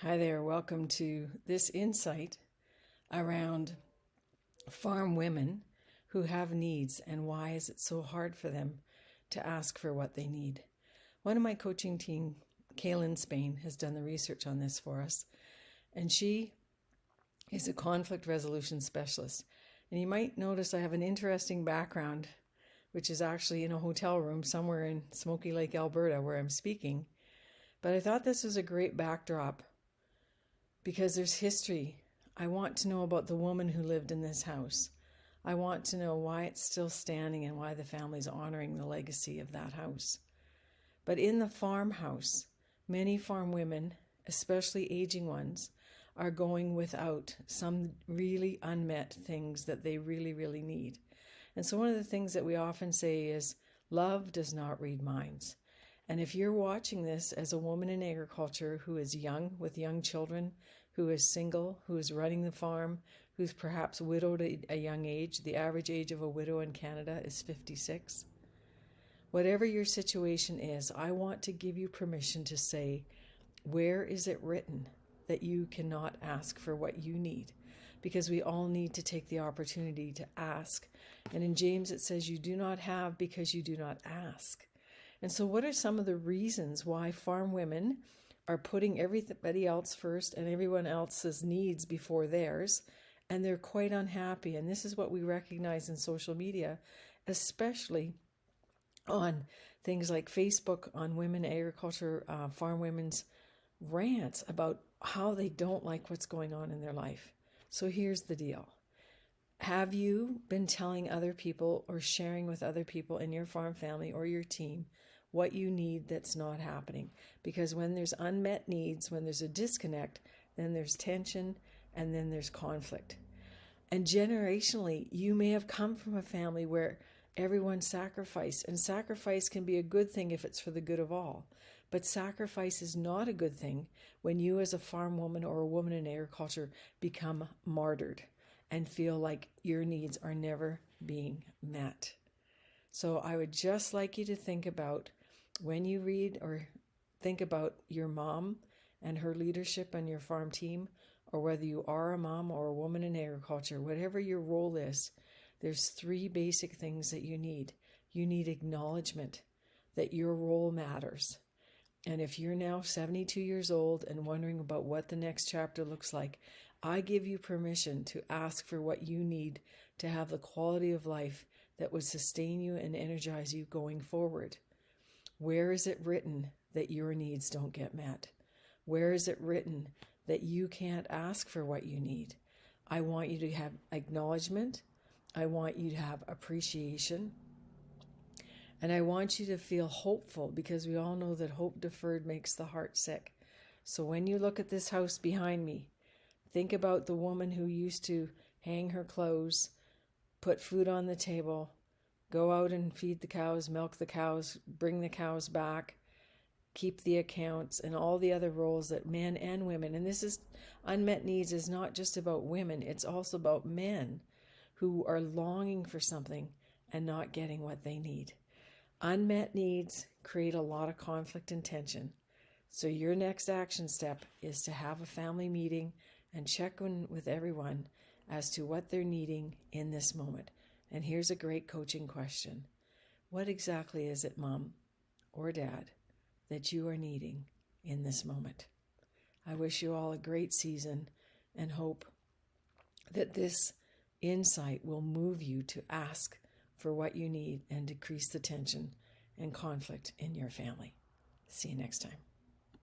Hi there, welcome to this insight around farm women who have needs and why is it so hard for them to ask for what they need. One of my coaching team, Kaylin Spain, has done the research on this for us, and she is a conflict resolution specialist. And you might notice I have an interesting background, which is actually in a hotel room somewhere in Smoky Lake, Alberta, where I'm speaking. But I thought this was a great backdrop because there's history. I want to know about the woman who lived in this house. I want to know why it's still standing and why the family's honoring the legacy of that house. But in the farmhouse, many farm women, especially aging ones, are going without some really unmet things that they really, really need. And so one of the things that we often say is, love does not read minds. And if you're watching this as a woman in agriculture who is young, with young children, who is single, who is running the farm, who's perhaps widowed at a young age, the average age of a widow in Canada is 56. Whatever your situation is, I want to give you permission to say, where is it written that you cannot ask for what you need? Because we all need to take the opportunity to ask. And in James it says, you do not have because you do not ask. And so what are some of the reasons why farm women are putting everybody else first and everyone else's needs before theirs, and they're quite unhappy? And this is what we recognize in social media, especially on things like Facebook, on women agriculture, farm women's rants about how they don't like what's going on in their life. So here's the deal. Have you been telling other people or sharing with other people in your farm family or your team what you need that's not happening? Because when there's unmet needs, when there's a disconnect, then there's tension and then there's conflict. And generationally, you may have come from a family where everyone sacrificed, and sacrifice can be a good thing if it's for the good of all. But sacrifice is not a good thing when you as a farm woman or a woman in agriculture become martyred and feel like your needs are never being met. So I would just like you to think about, when you read or think about your mom and her leadership on your farm team, or whether you are a mom or a woman in agriculture, whatever your role is, there's three basic things that you need. You need acknowledgement that your role matters. And if you're now 72 years old and wondering about what the next chapter looks like, I give you permission to ask for what you need to have the quality of life that would sustain you and energize you going forward. Where is it written that your needs don't get met? Where is it written that you can't ask for what you need? I want you to have acknowledgement. I want you to have appreciation. And I want you to feel hopeful, because we all know that hope deferred makes the heart sick. So when you look at this house behind me, think about the woman who used to hang her clothes, put food on the table, go out and feed the cows, milk the cows, bring the cows back, keep the accounts, and all the other roles that men and women, and this is unmet needs is not just about women, it's also about men who are longing for something and not getting what they need. Unmet needs create a lot of conflict and tension. So your next action step is to have a family meeting and check in with everyone as to what they're needing in this moment. And here's a great coaching question. What exactly is it, Mom or Dad, that you are needing in this moment? I wish you all a great season and hope that this insight will move you to ask for what you need and decrease the tension and conflict in your family. See you next time.